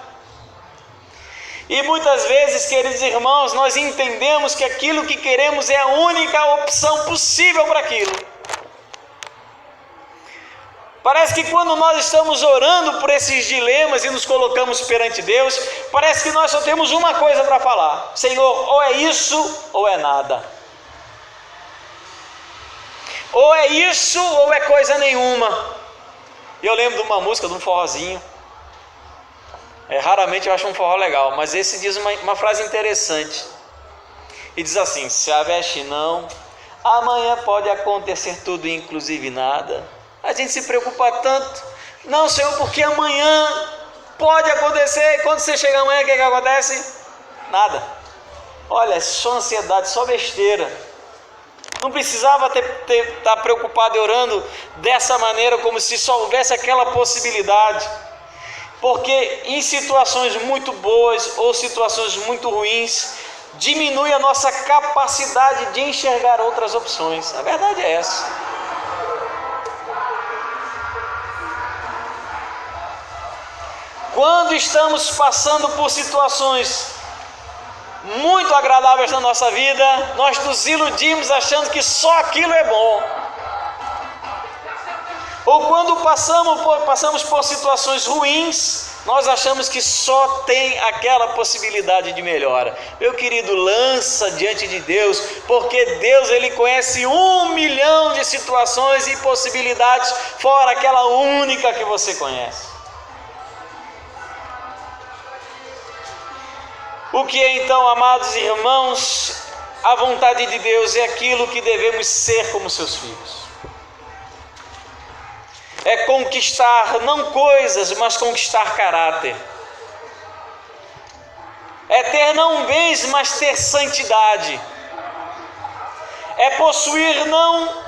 E muitas vezes, queridos irmãos, nós entendemos que aquilo que queremos é a única opção possível para aquilo. Parece que quando nós estamos orando por esses dilemas e nos colocamos perante Deus, parece que nós só temos uma coisa para falar: Senhor, ou é isso ou é nada. Ou é isso ou é coisa nenhuma. Eu lembro de uma música, de um forrozinho. Raramente eu acho um forró legal, mas esse diz uma frase interessante. E diz assim: se a veste não, amanhã pode acontecer tudo, inclusive nada. A gente se preocupa tanto. Não, Senhor, porque amanhã pode acontecer. E quando você chega amanhã, o que acontece? Nada. Olha, é só ansiedade, só besteira. Não precisava estar preocupado e orando dessa maneira, como se só houvesse aquela possibilidade. Porque em situações muito boas ou situações muito ruins, diminui a nossa capacidade de enxergar outras opções. A verdade é essa. Quando estamos passando por situações muito agradáveis na nossa vida, nós nos iludimos achando que só aquilo é bom. Ou quando passamos por situações ruins, nós achamos que só tem aquela possibilidade de melhora. Meu querido, lança diante de Deus, porque Deus, Ele conhece 1 milhão de situações e possibilidades, fora aquela única que você conhece. O que é então, amados irmãos, a vontade de Deus? É aquilo que devemos ser como seus filhos. é conquistar não coisas, mas conquistar caráter. É ter não bens, mas ter santidade. É possuir não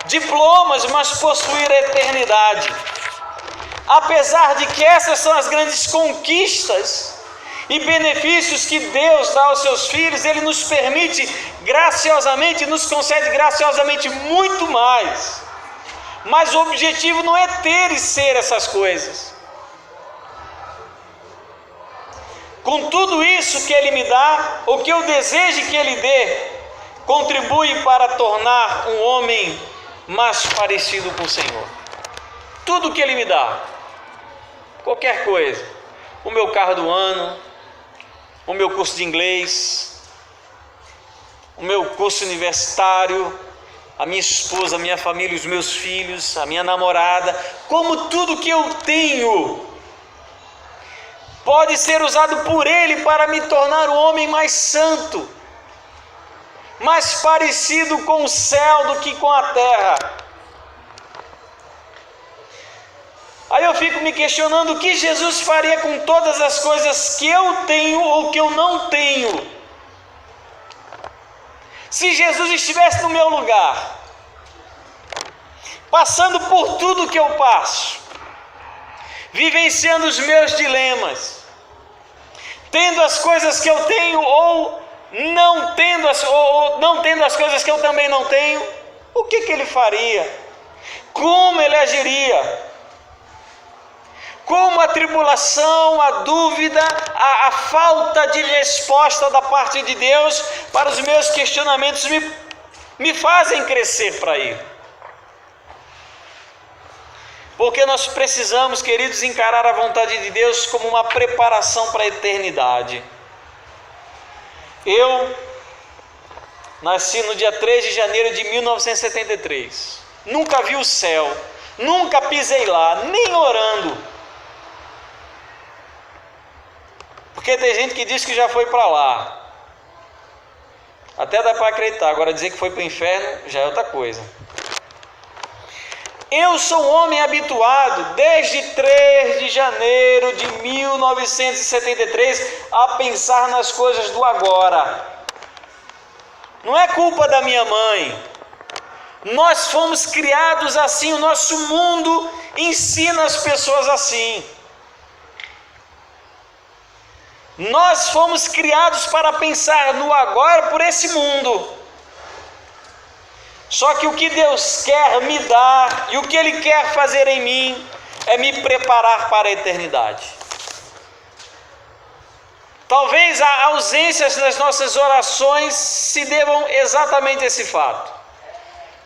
diplomas, mas possuir eternidade. Apesar de que essas são as grandes conquistas e benefícios que Deus dá aos seus filhos, Ele nos permite graciosamente, nos concede graciosamente muito mais. Mas o objetivo não é ter e ser essas coisas. Com tudo isso que Ele me dá, o que eu desejo que Ele dê, contribui para tornar um homem mais parecido com o Senhor. Tudo que Ele me dá, qualquer coisa, o meu carro do ano, o meu curso de inglês, o meu curso universitário, a minha esposa, a minha família, os meus filhos, a minha namorada, como tudo que eu tenho, pode ser usado por Ele para me tornar um homem mais santo, mais parecido com o céu do que com a terra. Aí eu fico me questionando o que Jesus faria com todas as coisas que eu tenho ou que eu não tenho. Se Jesus estivesse no meu lugar, passando por tudo que eu passo, vivenciando os meus dilemas, tendo as coisas que eu tenho ou não tendo as coisas que eu também não tenho, o que Ele faria? Como Ele agiria? Como a tribulação, a dúvida, a falta de resposta da parte de Deus para os meus questionamentos me fazem crescer para ir. Porque nós precisamos, queridos, encarar a vontade de Deus como uma preparação para a eternidade. Eu nasci no dia 3 de janeiro de 1973. Nunca vi o céu, nunca pisei lá, nem orando. Porque tem gente que diz que já foi para lá. Até dá para acreditar, agora dizer que foi para o inferno já é outra coisa. Eu sou um homem habituado desde 3 de janeiro de 1973 a pensar nas coisas do agora. Não é culpa da minha mãe. Nós fomos criados assim, o nosso mundo ensina as pessoas assim. Nós fomos criados para pensar no agora por esse mundo. Só que o que Deus quer me dar e o que Ele quer fazer em mim é me preparar para a eternidade. Talvez a ausência das nossas orações se devam exatamente a esse fato,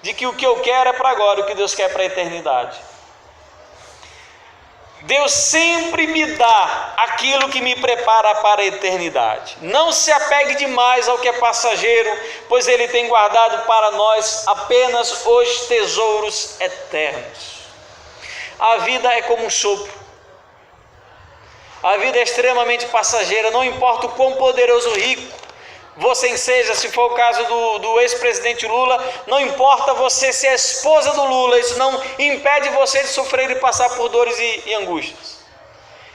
de que o que eu quero é para agora, o que Deus quer é para a eternidade. Deus sempre me dá aquilo que me prepara para a eternidade. Não se apegue demais ao que é passageiro, pois Ele tem guardado para nós apenas os tesouros eternos. A vida é como um sopro. A vida é extremamente passageira, não importa o quão poderoso ou rico você seja, se for o caso do ex-presidente Lula, não importa você ser a esposa do Lula, isso não impede você de sofrer e passar por dores e angústias,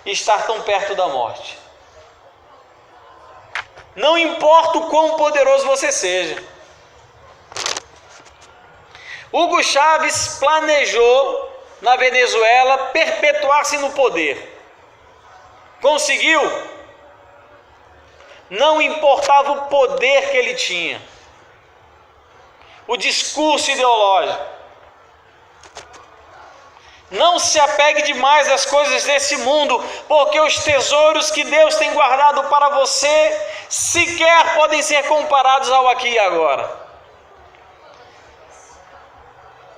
e estar tão perto da morte. Não importa o quão poderoso você seja. Hugo Chávez planejou na Venezuela perpetuar-se no poder. Conseguiu? Não importava o poder que ele tinha, o discurso ideológico. Não se apegue demais às coisas desse mundo, porque os tesouros que Deus tem guardado para você sequer podem ser comparados ao aqui e agora.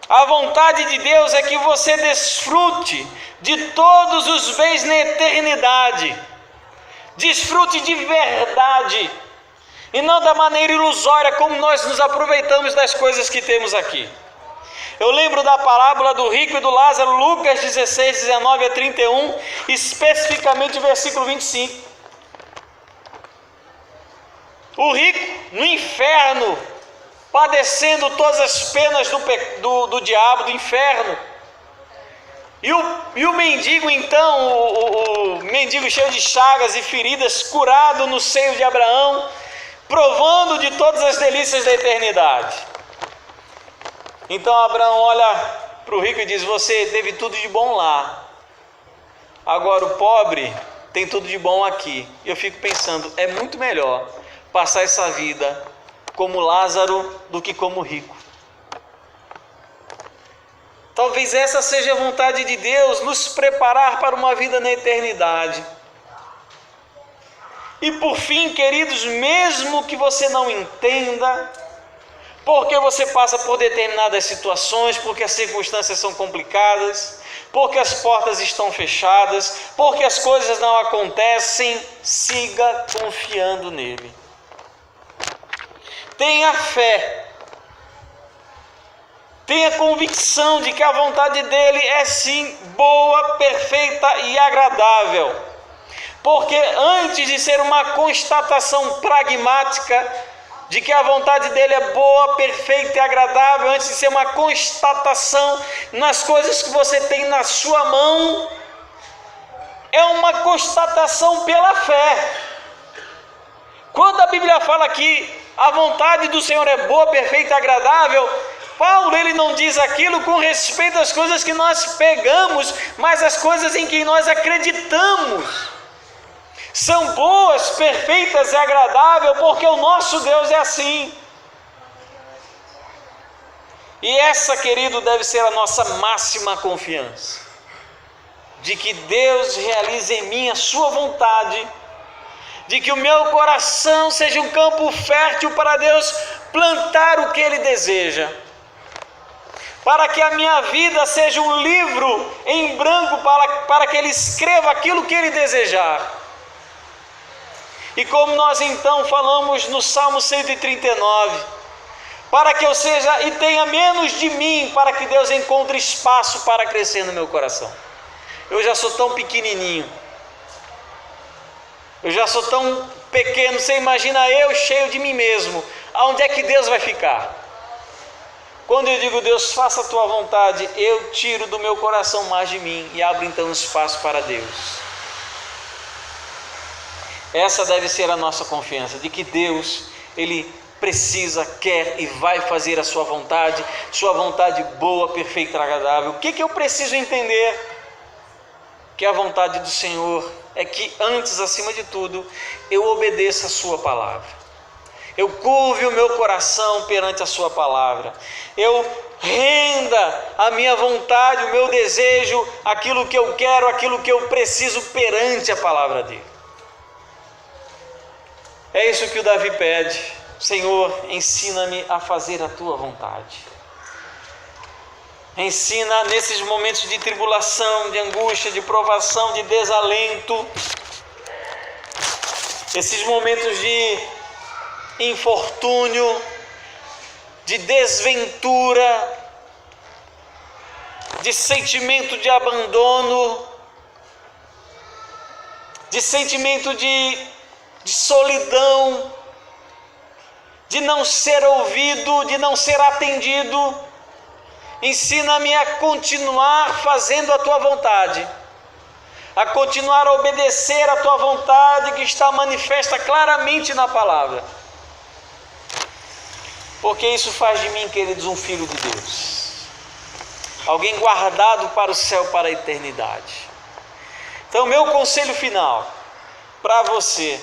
A vontade de Deus é que você desfrute de todos os bens na eternidade. Desfrute de verdade e não da maneira ilusória como nós nos aproveitamos das coisas que temos aqui. Eu lembro da parábola do rico e do Lázaro, Lucas 16, 19 a 31, especificamente o versículo 25. O rico no inferno, padecendo todas as penas do diabo, do inferno, E o mendigo então, o mendigo cheio de chagas e feridas, curado no seio de Abraão, provando de todas as delícias da eternidade. Então Abraão olha para o rico e diz: você teve tudo de bom lá, agora o pobre tem tudo de bom aqui. E eu fico pensando, é muito melhor passar essa vida como Lázaro do que como rico. Talvez essa seja a vontade de Deus, nos preparar para uma vida na eternidade. E por fim, queridos, mesmo que você não entenda, porque você passa por determinadas situações, porque as circunstâncias são complicadas, porque as portas estão fechadas, porque as coisas não acontecem, siga confiando nele. Tenha fé. Tenha convicção de que a vontade dele é sim boa, perfeita e agradável. Porque antes de ser uma constatação pragmática de que a vontade dele é boa, perfeita e agradável, antes de ser uma constatação nas coisas que você tem na sua mão, é uma constatação pela fé. Quando a Bíblia fala que a vontade do Senhor é boa, perfeita e agradável, Paulo ele não diz aquilo com respeito às coisas que nós pegamos, mas às coisas em que nós acreditamos. São boas, perfeitas e agradáveis, porque o nosso Deus é assim. E essa, querido, deve ser a nossa máxima confiança, de que Deus realize em mim a sua vontade, de que o meu coração seja um campo fértil para Deus plantar o que Ele deseja, para que a minha vida seja um livro em branco para que Ele escreva aquilo que Ele desejar. E como nós então falamos no Salmo 139, para que eu seja e tenha menos de mim, para que Deus encontre espaço para crescer no meu coração. Eu já sou tão pequenininho, eu já sou tão pequeno, você imagina eu cheio de mim mesmo, aonde é que Deus vai ficar? Quando eu digo, Deus, faça a tua vontade, eu tiro do meu coração mais de mim e abro então espaço para Deus. Essa deve ser a nossa confiança, de que Deus, Ele precisa, quer e vai fazer a sua vontade boa, perfeita e agradável. O que eu preciso entender? Que a vontade do Senhor é que antes, acima de tudo, eu obedeça a sua palavra. Eu curve o meu coração perante a sua palavra. Eu renda a minha vontade, o meu desejo, aquilo que eu quero, aquilo que eu preciso perante a palavra dele. É isso que o Davi pede: Senhor, ensina-me a fazer a tua vontade. Ensina nesses momentos de tribulação, de angústia, de provação, de desalento, esses momentos de infortúnio, de desventura, de sentimento de abandono, de sentimento de solidão, de não ser ouvido, de não ser atendido. Ensina-me a continuar fazendo a tua vontade, a continuar a obedecer a tua vontade que está manifesta claramente na palavra, porque isso faz de mim, queridos, um filho de Deus, alguém guardado para o céu, para a eternidade. Então, meu conselho final para você: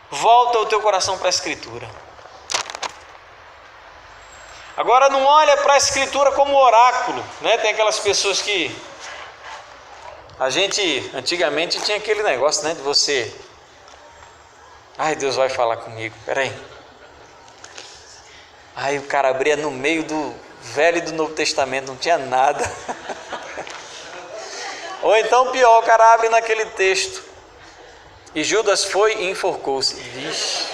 volta o teu coração para a Escritura. Agora não olha para a Escritura como oráculo, né? Tem aquelas pessoas que a gente antigamente tinha aquele negócio, né, de você, ai, Deus vai falar comigo, peraí. Aí o cara abria no meio do Velho e do Novo Testamento, não tinha nada. Ou então pior, o cara abre naquele texto: e Judas foi e enforcou-se. Vixe.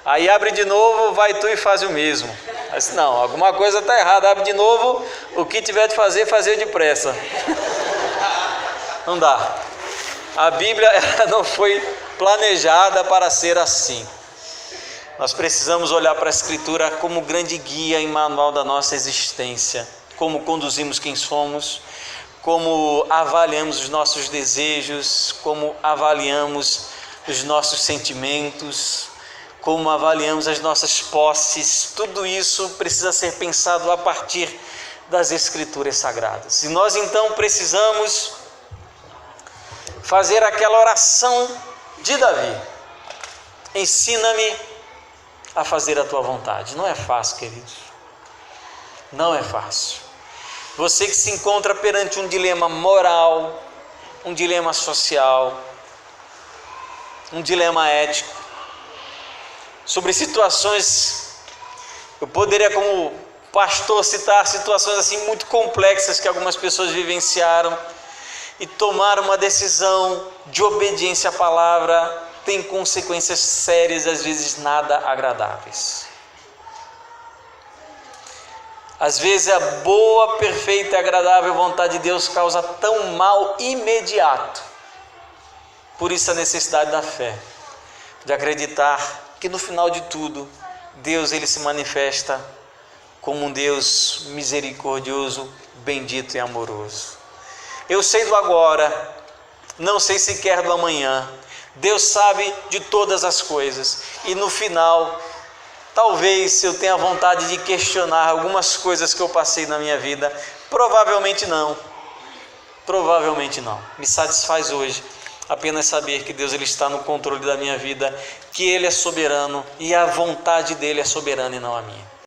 Aí abre de novo: vai tu e faz o mesmo. Mas não, alguma coisa está errada. Abre de novo: o que tiver de fazer, fazer depressa. Não dá. A Bíblia ela não foi planejada para ser assim. Nós precisamos olhar para a Escritura como grande guia e manual da nossa existência. como conduzimos quem somos, como avaliamos os nossos desejos, como avaliamos os nossos sentimentos, como avaliamos as nossas posses. Tudo isso precisa ser pensado a partir das Escrituras Sagradas. E nós então precisamos fazer aquela oração de Davi: ensina-me a fazer a tua vontade. Não é fácil, queridos, não é fácil. Você que se encontra perante um dilema moral, um dilema social, um dilema ético, sobre situações, eu poderia como pastor citar situações assim muito complexas que algumas pessoas vivenciaram e tomaram uma decisão de obediência à palavra tem consequências sérias, às vezes nada agradáveis. Às vezes a boa, perfeita e agradável vontade de Deus causa tão mal imediato. Por isso a necessidade da fé, de acreditar que no final de tudo, Deus ele se manifesta como um Deus misericordioso, bendito e amoroso. Eu sei do agora, não sei sequer do amanhã. Deus sabe de todas as coisas. E no final, talvez eu tenha vontade de questionar algumas coisas que eu passei na minha vida. Provavelmente não. Provavelmente não. Me satisfaz hoje apenas saber que Deus ele está no controle da minha vida, que Ele é soberano e a vontade dEle é soberana e não a minha.